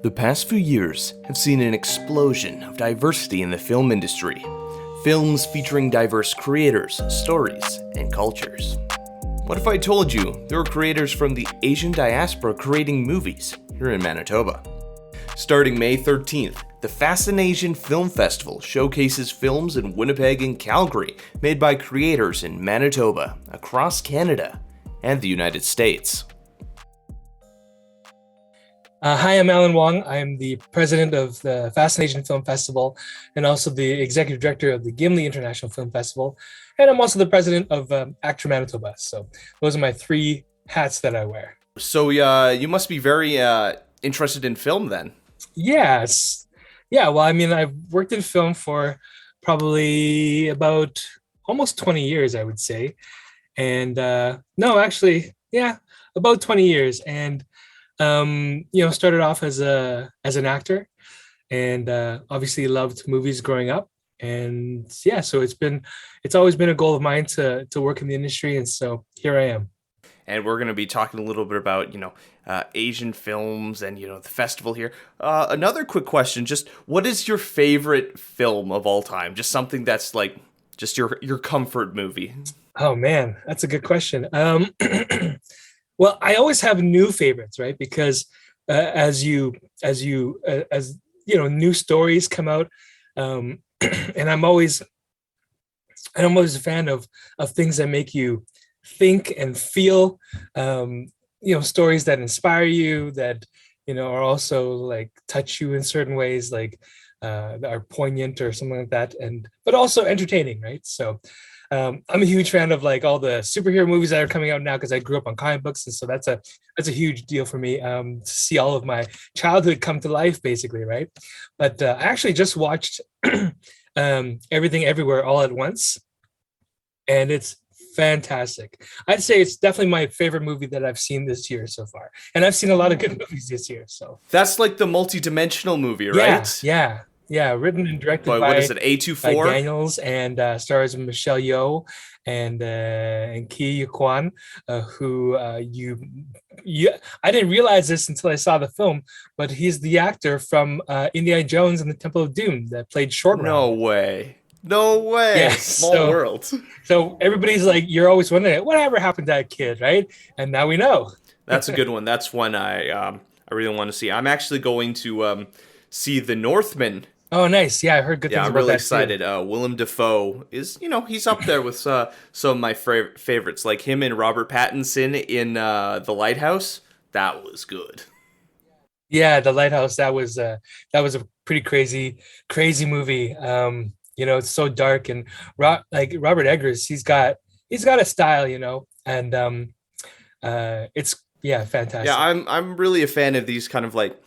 The past few years have seen an explosion of diversity in the film industry. Films featuring diverse creators, stories, and cultures. What if I told you there were creators from the Asian diaspora creating movies here in Manitoba? Starting May 13th, the FascinAsian Film Festival showcases films in Winnipeg and Calgary made by creators in Manitoba, across Canada, and the United States. Hi, I'm Alan Wong. I'm the president of the FascinAsian Film Festival and also the executive director of the Gimli International Film Festival. And I'm also the president of Actor Manitoba. So those are my three hats that I wear. So you must be very interested in film then. Yes. Yeah, well, I mean, I've worked in film for probably about almost 20 years, I would say. And no, actually, yeah, about 20 years. And started off as an actor, and obviously loved movies growing up. And yeah, so it's always been a goal of mine to work in the industry, and so here I am. And we're going to be talking a little bit about Asian films and the festival here. Another quick question: just what is your favorite film of all time? Just something that's like just your comfort movie. Oh man, that's a good question. Well, I always have new favorites, right? Because as new stories come out, and I'm always a fan of things that make you think and feel. Stories that inspire you, that are also like touch you in certain ways, like that are poignant or something like that, but also entertaining, right? So. I'm a huge fan of like all the superhero movies that are coming out now because I grew up on comic books, and so that's a huge deal for me to see all of my childhood come to life, basically, right? But I actually just watched Everything Everywhere All at Once, and it's fantastic. I'd say it's definitely my favorite movie that I've seen this year so far, and I've seen a lot of good movies this year. So that's like the multi-dimensional movie, right? Yeah, written and directed by what is it, A24? Daniels, and stars Michelle Yeoh and Ki Kwan, who I didn't realize this until I saw the film, but he's the actor from Indiana Jones and the Temple of Doom that played Short Round. No way. Yeah, Small world. So everybody's like, you're always wondering, whatever happened to that kid, right? And now we know. That's a good one. That's one I really want to see. I'm actually going to see The Northman. Oh, nice. Yeah, I heard good things about that. Yeah, I'm really excited. Willem Dafoe is, he's up there with some of my favorites, like him and Robert Pattinson in The Lighthouse. That was good. Yeah, The Lighthouse. That was a pretty crazy movie. It's so dark, and Robert Eggers, he's got a style, and it's fantastic. Yeah, I'm really a fan of these kind of like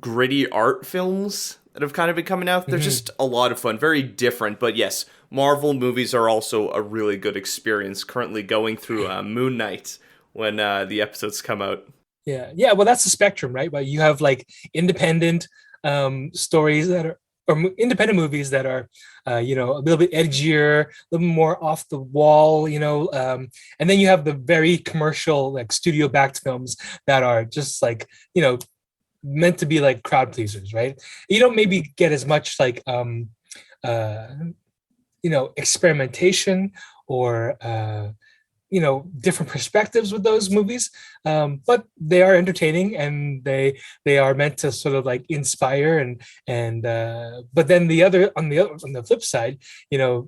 gritty art films that have kind of been coming out. They're just a lot of fun, very different. But yes, Marvel movies are also a really good experience. Currently going through Moon Knight when the episodes come out. Yeah. Well, that's the spectrum, right? Well, you have like independent stories that are, or independent movies that are, a little bit edgier, a little more off the wall, and then you have the very commercial, like studio-backed films that are just like, meant to be like crowd pleasers, right? You don't maybe get as much like experimentation or different perspectives with those movies, but they are entertaining, and they are meant to sort of like inspire and but then on the flip side,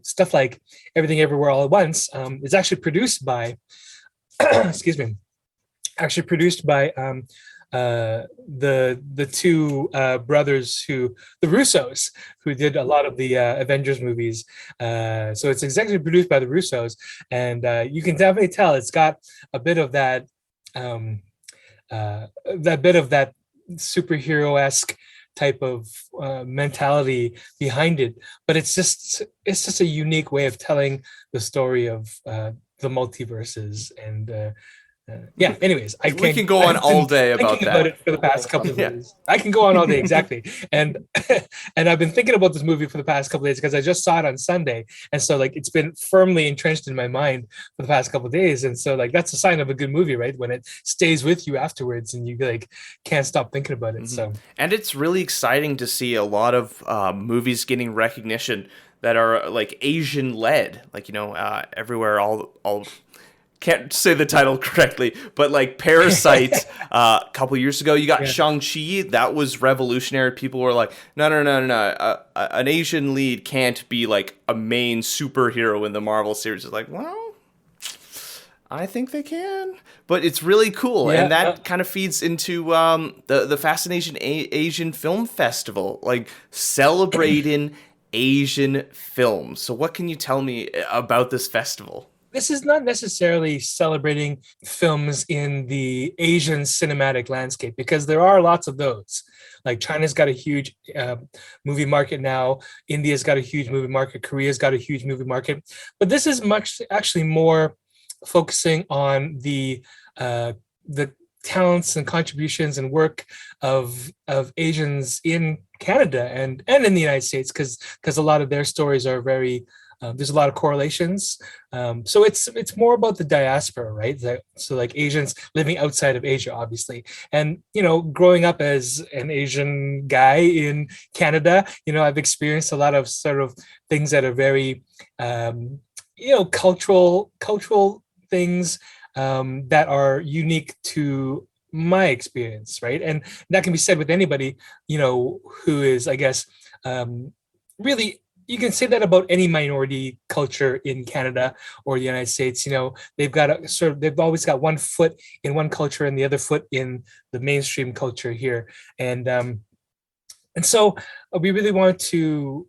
stuff like Everything Everywhere All at Once is actually produced by the two brothers the Russos, who did a lot of the Avengers movies. So it's executive produced by the Russos, and you can definitely tell it's got a bit of that superhero-esque type of mentality behind it. But it's just a unique way of telling the story of the multiverses, and Yeah. Anyways, We can go on I've all been day about thinking about that. it for the past couple of Yeah. days. I can go on all day, exactly. And and I've been thinking about this movie for the past couple of days because I just saw it on Sunday, and so like it's been firmly entrenched in my mind for the past couple of days. And so like that's a sign of a good movie, right? When it stays with you afterwards, and you like can't stop thinking about it. So And it's really exciting to see a lot of movies getting recognition that are like Asian led, like everywhere. All can't say the title correctly, but like Parasite. A couple years ago, you got Shang-Chi. That was revolutionary. People were like, no, no, no, no, no. An Asian lead can't be like a main superhero in the Marvel series. It's like, well, I think they can, but it's really cool, and that kind of feeds into the FascinAsian Asian Film Festival, like celebrating Asian films. So, what can you tell me about this festival? this is not necessarily celebrating films in the Asian cinematic landscape because there are lots of those. Like China's got a huge movie market now. India's got a huge movie market. Korea's got a huge movie market. But this is much actually more focusing on the talents and contributions and work of Asians in Canada and in the United States because a lot of their stories are very there's a lot of correlations. So it's more about the diaspora, right? So like Asians living outside of Asia, obviously. And, growing up as an Asian guy in Canada, I've experienced a lot of sort of things that are very, cultural things that are unique to my experience, right? And that can be said with anybody, who is, I guess, really, you can say that about any minority culture in Canada or the United States. They've always got one foot in one culture and the other foot in the mainstream culture here. And so we really want to,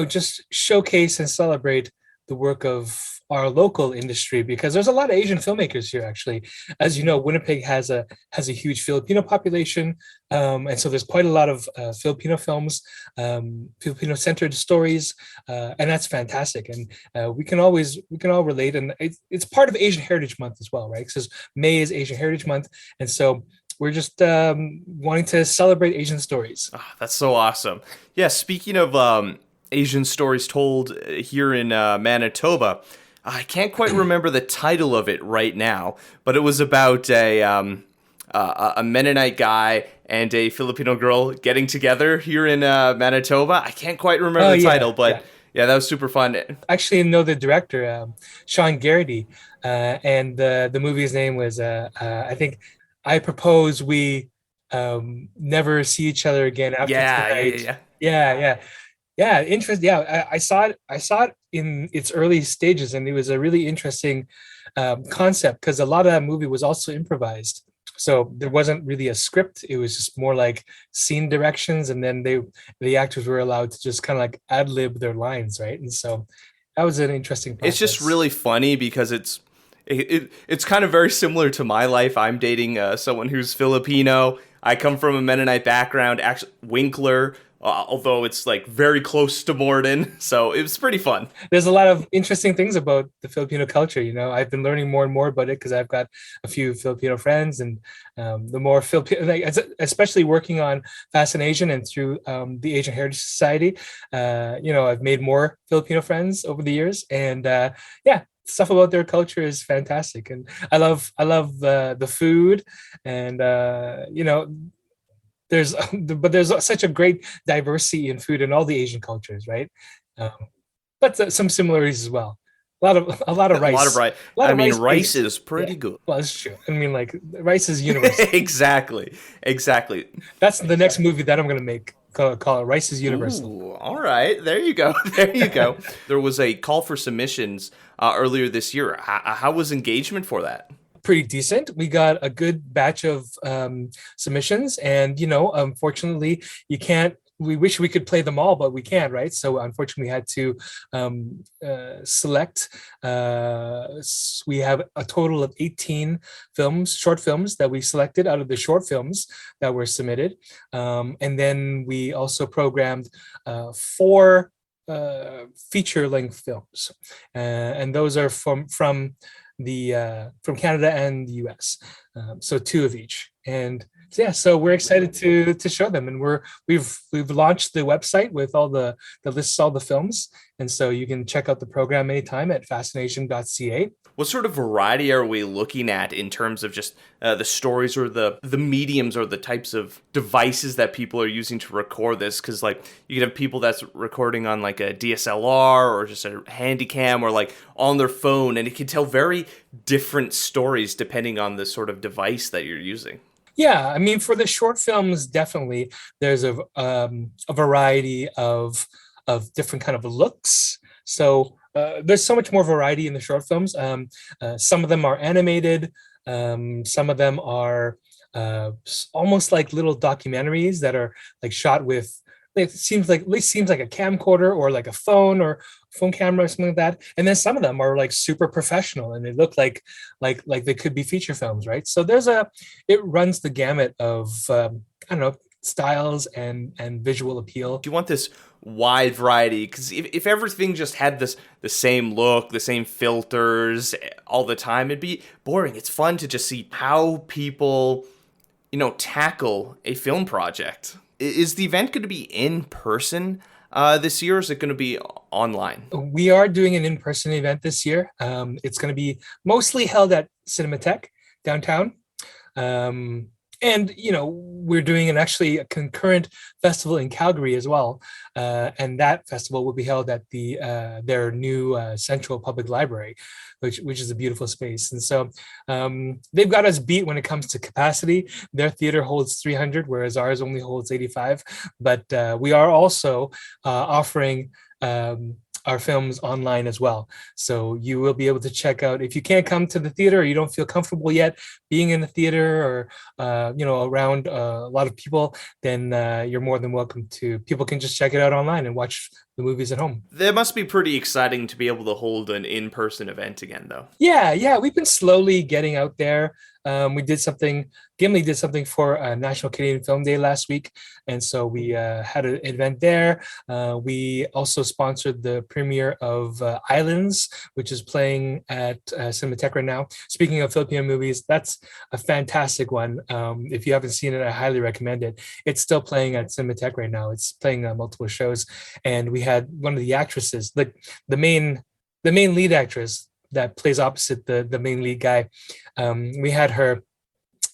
just showcase and celebrate the work of our local industry because there's a lot of Asian filmmakers here. Actually, as you know, Winnipeg has a huge Filipino population, and so there's quite a lot of Filipino films, Filipino centered stories, and that's fantastic. And we can all relate, and it's part of Asian Heritage Month as well, right? Because May is Asian Heritage Month, and so we're just wanting to celebrate Asian stories. Oh, that's so awesome. Yeah, speaking of Asian stories told here in Manitoba, I can't quite remember the title of it right now, but it was about a Mennonite guy and a Filipino girl getting together here in Manitoba. I can't quite remember the title, but yeah, that was super fun. Actually, know the director, Sean Garrity, and the movie's name was, I think, I Propose We Never See Each Other Again After Tonight. Yeah, interesting. Yeah, I saw it in its early stages, and it was a really interesting concept because a lot of that movie was also improvised. So there wasn't really a script; it was just more like scene directions, and then the actors were allowed to just kind of like ad lib their lines, right? And so that was an interesting process. It's just really funny because it's kind of very similar to my life. I'm dating someone who's Filipino. I come from a Mennonite background. Actually, Winkler. Although it's like very close to Morden, so it was pretty fun. There's a lot of interesting things about the Filipino culture. I've been learning more and more about it because I've got a few Filipino friends, and the more Filipino, especially working on FascinAsian and through the Asian Heritage Society, I've made more Filipino friends over the years, and stuff about their culture is fantastic, and I love the food, and there's such a great diversity in food in all the Asian cultures, right? But some similarities as well. A lot of rice. A lot of rice. Rice is pretty good. Well, that's true. Like rice is universal. Exactly. That's the next movie that I'm gonna make. Call it Rice is Universal. Ooh, all right, there you go. There was a call for submissions earlier this year. How was engagement for that? Pretty decent. We got a good batch of submissions, and unfortunately, you can't. We wish we could play them all, but we can't, right? So unfortunately, we had to select. We have a total of 18 short films that we selected out of the short films that were submitted, and then we also programmed 4 feature-length films, and those are from from Canada and the US. So 2 of each. And so, yeah, so we're excited to show them, and we've launched the website with all the lists, all the films, and so you can check out the program anytime at FascinAsian.ca. What sort of variety are we looking at in terms of just the stories or the mediums or the types of devices that people are using to record this? Because like you could have people that's recording on like a DSLR or just a handy cam or like on their phone, and it can tell very different stories depending on the sort of device that you're using. Yeah, I mean, for the short films, definitely there's a variety of different kind of looks. So there's so much more variety in the short films. Some of them are animated. Some of them are almost like little documentaries that are like shot with. It seems like a camcorder or like a phone or phone camera or something like that. And then some of them are like super professional and they look like they could be feature films, right? So it runs the gamut of I don't know, styles and visual appeal. Do you want this wide variety? Because if everything just had the same look, the same filters all the time, it'd be boring. It's fun to just see how people, tackle a film project. Is the event going to be in person this year, or is it going to be online? We are doing an in-person event this year. It's going to be mostly held at Cinematheque downtown. And, we're doing a concurrent festival in Calgary as well. And that festival will be held at their new Central Public Library, which is a beautiful space. And so they've got us beat when it comes to capacity. Their theater holds 300, whereas ours only holds 85. But we are also offering our films online as well. So you will be able to check out, if you can't come to the theater or you don't feel comfortable yet being in the theater or, around a lot of people, then you're more than welcome to, people can just check it out online and watch the movies at home. That must be pretty exciting to be able to hold an in-person event again, though. Yeah, we've been slowly getting out there. Gimli did something for National Canadian Film Day last week, and so we had an event there. We also sponsored the premiere of Islands, which is playing at Cinematheque right now. Speaking of Filipino movies, that's a fantastic one. If you haven't seen it, I highly recommend it. It's still playing at Cinematheque right now. It's playing multiple shows, and we had one of the actresses, the main lead actress that plays opposite the main lead guy. We had her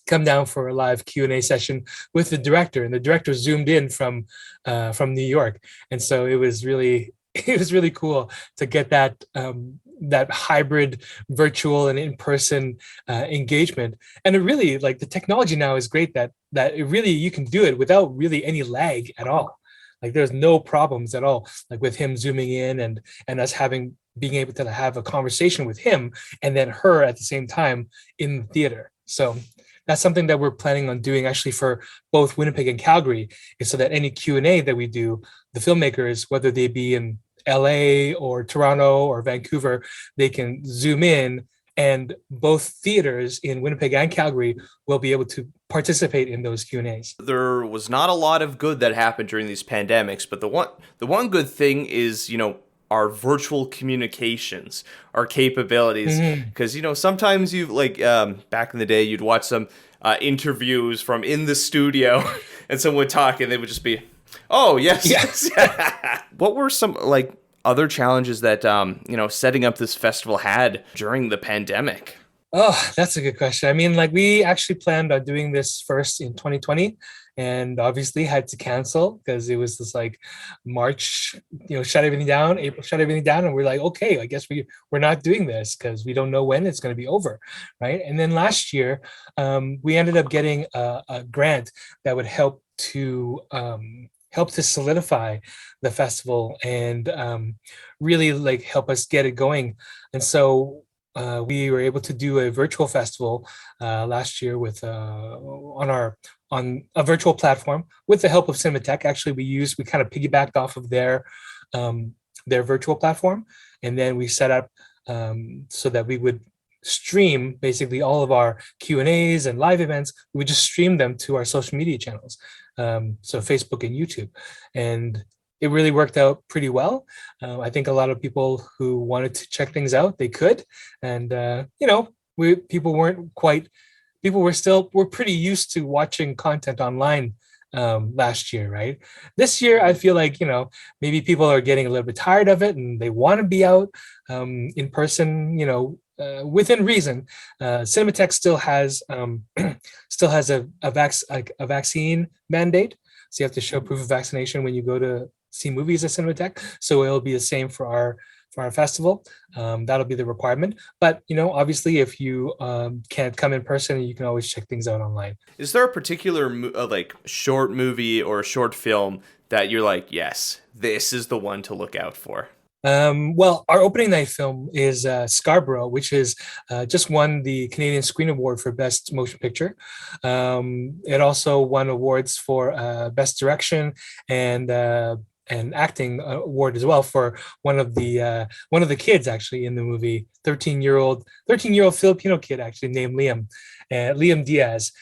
come down for a live Q&A session with the director, and the director zoomed in from New York. And so it was really cool to get that hybrid virtual and in-person engagement. And it really, like, the technology now is great that it really, you can do it without really any lag at all. Like there's no problems at all, like with him zooming in and us being able to have a conversation with him and then her at the same time in the theater. So that's something that we're planning on doing actually for both Winnipeg and Calgary, is so that any Q&A that we do, the filmmakers, whether they be in LA or Toronto or Vancouver, they can zoom in, and both theaters in Winnipeg and Calgary will be able to participate in those Q&As. There was not a lot of good that happened during these pandemics, but the one good thing is, our virtual communications, our capabilities. Because, sometimes you back in the day, you'd watch some interviews from in the studio and someone would talk and they would just be, oh, yes. What were some other challenges that, setting up this festival had during the pandemic? Oh, that's a good question. I mean, we actually planned on doing this first in 2020 and obviously had to cancel because it was this March, shut everything down, April shut everything down. And we're like, okay, I guess we're not doing this because we don't know when it's going to be over, right? And then last year, we ended up getting a grant that would help to solidify the festival and really help us get it going. And so we were able to do a virtual festival last year with on a virtual platform with the help of Cinematheque. Actually, we kind of piggybacked off of their virtual platform, and then we set up so that we would stream basically all of our Q&As and live events. We would just stream them to our social media channels, so Facebook and YouTube, and it really worked out pretty well. I think a lot of people who wanted to check things out, they could. And, people weren't quite, people were pretty used to watching content online last year, right? This year, I feel like, maybe people are getting a little bit tired of it and they want to be out in person, within reason. Cinematheque still has a vaccine mandate, so you have to show proof of vaccination when you go to see movies at Cinematheque. So it'll be the same for our festival. That'll be the requirement. But obviously, if you can't come in person, you can always check things out online. Is there a particular short movie or short film that you're like, yes, this is the one to look out for? Well, our opening night film is Scarborough, which is just won the Canadian Screen Award for Best Motion Picture. It also won awards for Best Direction and acting award as well for one of the kids actually in the movie, 13-year-old Filipino kid actually named Liam Diaz,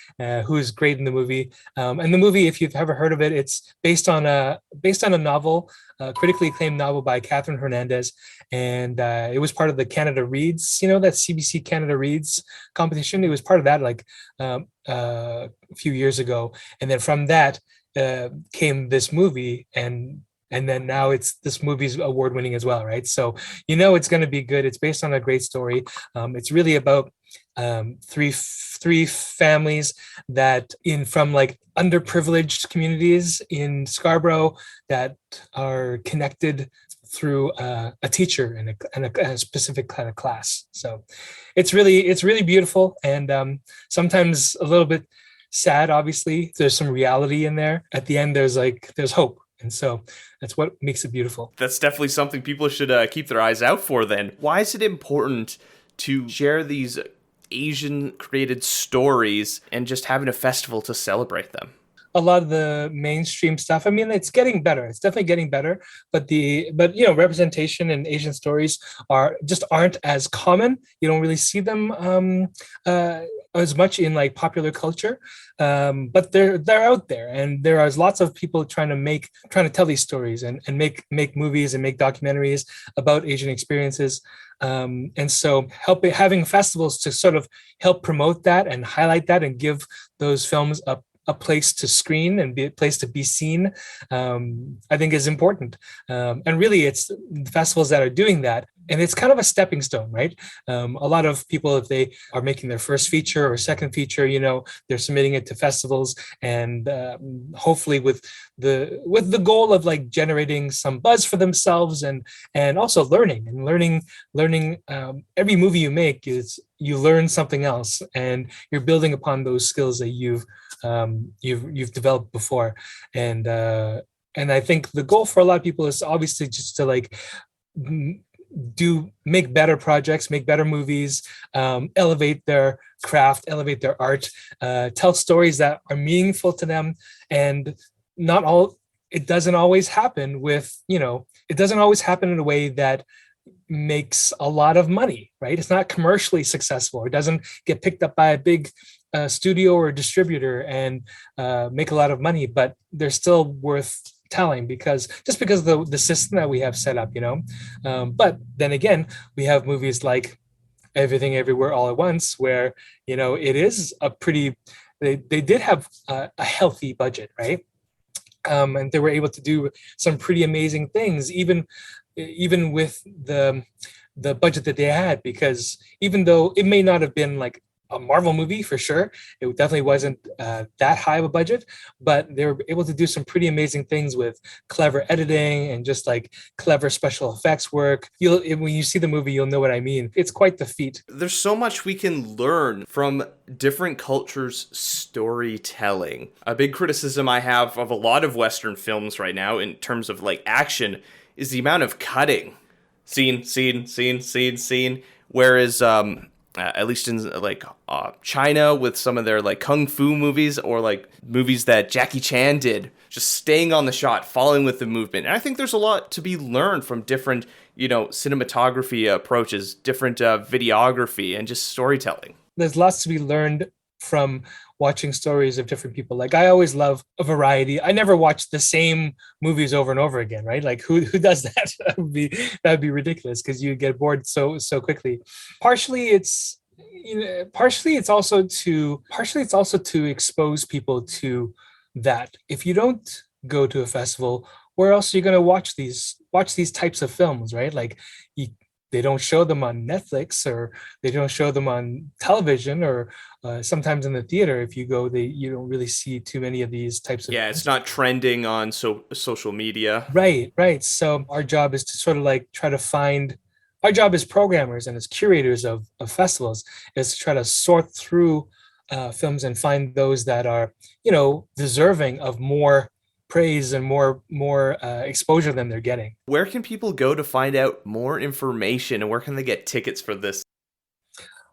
who's great in the movie. And the movie, if you've ever heard of it, it's based on a novel, critically acclaimed novel by Catherine Hernandez, and it was part of the Canada Reads, that CBC Canada Reads competition. It was part of that a few years ago, and then from that came this movie, and then now this movie's award winning as well, right? So it's going to be good. It's based on a great story. It's really about three families that from like underprivileged communities in Scarborough that are connected through a teacher and a specific kind of class. So it's really beautiful, and sometimes a little bit sad. Obviously, there's some reality in there. At the end, there's hope. And so that's what makes it beautiful. That's definitely something people should keep their eyes out for then. Why is it important to share these Asian created stories and just having a festival to celebrate them? A lot of the mainstream stuff, I mean, it's getting better. It's definitely getting better, but representation in Asian stories aren't as common. You don't really see them as much in like popular culture, but they're out there, and there are lots of people trying to tell these stories and make movies and make documentaries about Asian experiences. And so having festivals to sort of help promote that and highlight that and give those films a place to screen and be a place to be seen, I think is important. And really it's the festivals that are doing that. And it's kind of a stepping stone, right? A lot of people, if they are making their first feature or second feature, they're submitting it to festivals, and hopefully with the goal of like generating some buzz for themselves and also learning. Every movie you make is you learn something else, and you're building upon those skills that you've developed before. And I think the goal for a lot of people is obviously just to like make better projects, make better movies, elevate their craft, elevate their art, tell stories that are meaningful to them. And it doesn't always happen in a way that makes a lot of money, right? It's not commercially successful. It doesn't get picked up by a big studio or distributor and make a lot of money, but they're still worth telling because of the system that we have set up, but then again, we have movies like Everything Everywhere All at Once, where it is they did have a healthy budget, right? And they were able to do some pretty amazing things, even with the budget that they had, because even though it may not have been like a Marvel movie for sure, it definitely wasn't that high of a budget, but they were able to do some pretty amazing things with clever editing and just like clever special effects work. When you see the movie, you'll know what I mean. It's quite the feat. There's so much we can learn from different cultures' storytelling. A big criticism I have of a lot of Western films right now in terms of like action is the amount of cutting. Scene. Whereas at least in like China with some of their like kung fu movies, or like movies that Jackie Chan did, just staying on the shot, following with the movement. And I think there's a lot to be learned from different, cinematography approaches, different videography, and just storytelling. There's lots to be learned from watching stories of different people. Like I always love a variety. I never watch the same movies over and over again, right? Like who does that? That'd be ridiculous because you get bored so quickly. Partially it's partially it's also to expose people to that. If you don't go to a festival, where else are you going to watch these types of films, right? Like they don't show them on Netflix, or they don't show them on television, or sometimes in the theater. If you go, you don't really see too many of these types of Yeah, it's not trending on social media. Right. So our job is to sort of like try to find, our job as programmers and as curators of festivals is to try to sort through films and find those that are, deserving of more praise and more exposure than they're getting. Where can people go to find out more information, and where can they get tickets for this?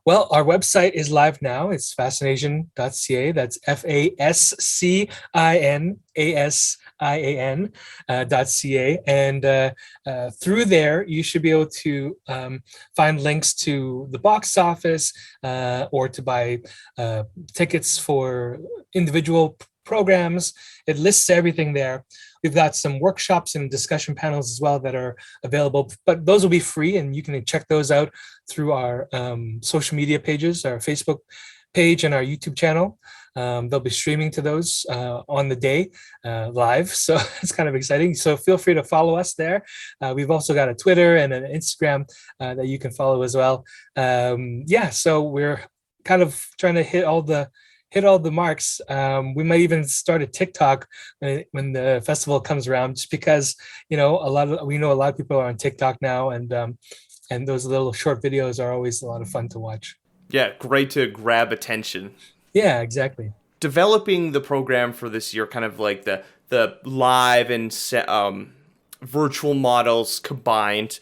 Well, our website is live now. It's FascinAsian.ca. That's FascinAsian.ca. And through there, you should be able to find links to the box office or to buy tickets for individual programs. It lists everything there. We've got some workshops and discussion panels as well that are available, but those will be free, and you can check those out through our social media pages, our Facebook page and our YouTube channel. They'll be streaming to those on the day live, so it's kind of exciting. So feel free to follow us there. We've also got a Twitter and an Instagram that you can follow as well. So we're kind of trying to hit all the marks. We might even start a TikTok when the festival comes around, just because we know a lot of people are on TikTok now, and those little short videos are always a lot of fun to watch. Yeah, great to grab attention. Yeah, exactly. Developing the program for this year, kind of like the live and virtual models combined.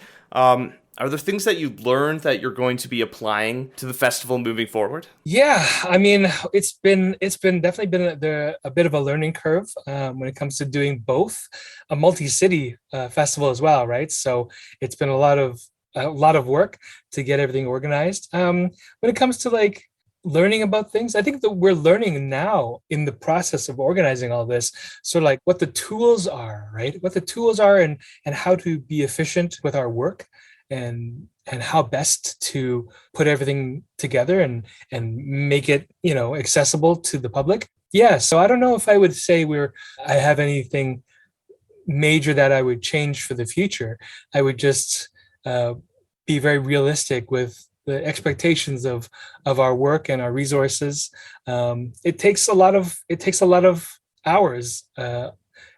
Are there things that you learned that you're going to be applying to the festival moving forward? Yeah, I mean, it's definitely been a bit of a learning curve when it comes to doing both a multi-city festival as well, right? So it's been a lot of work to get everything organized. When it comes to like learning about things, I think that we're learning now in the process of organizing all this, sort of like what the tools are, right? What the tools are, and how to be efficient with our work, and how best to put everything together and make it, accessible to the public. Yeah, so I don't know if I would say I have anything major that I would change for the future. I would just be very realistic with the expectations of our work and our resources. It takes a lot of hours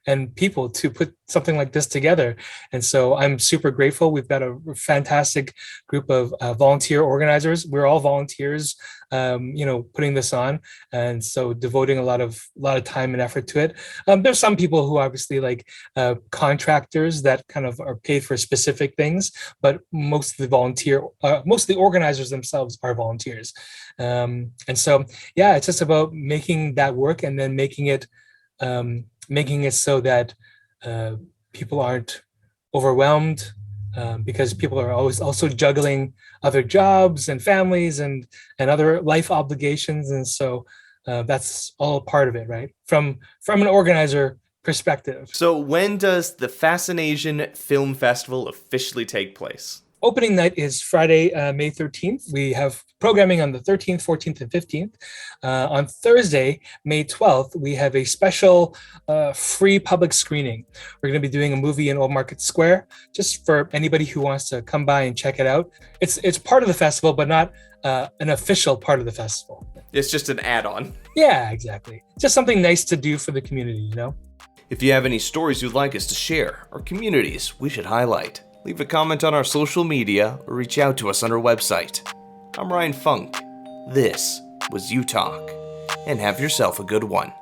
and people to put something like this together. And so I'm super grateful. We've got a fantastic group of volunteer organizers. We're all volunteers, putting this on. And so devoting a lot of time and effort to it. There's some people who obviously like contractors that kind of are paid for specific things, but most of the organizers themselves are volunteers. And so, yeah, it's just about making that work, and then making it so that people aren't overwhelmed, because people are always also juggling other jobs and families and other life obligations. And so that's all part of it, right? From an organizer perspective. So when does the FascinAsian Film Festival officially take place? Opening night is Friday, May 13th. We have programming on the 13th, 14th, and 15th. On Thursday, May 12th, we have a special free public screening. We're going to be doing a movie in Old Market Square, just for anybody who wants to come by and check it out. It's part of the festival, but not an official part of the festival. It's just an add-on. Yeah, exactly. Just something nice to do for the community, If you have any stories you'd like us to share, or communities we should highlight, leave a comment on our social media or reach out to us on our website. I'm Ryan Funk. This was You Talk, and have yourself a good one.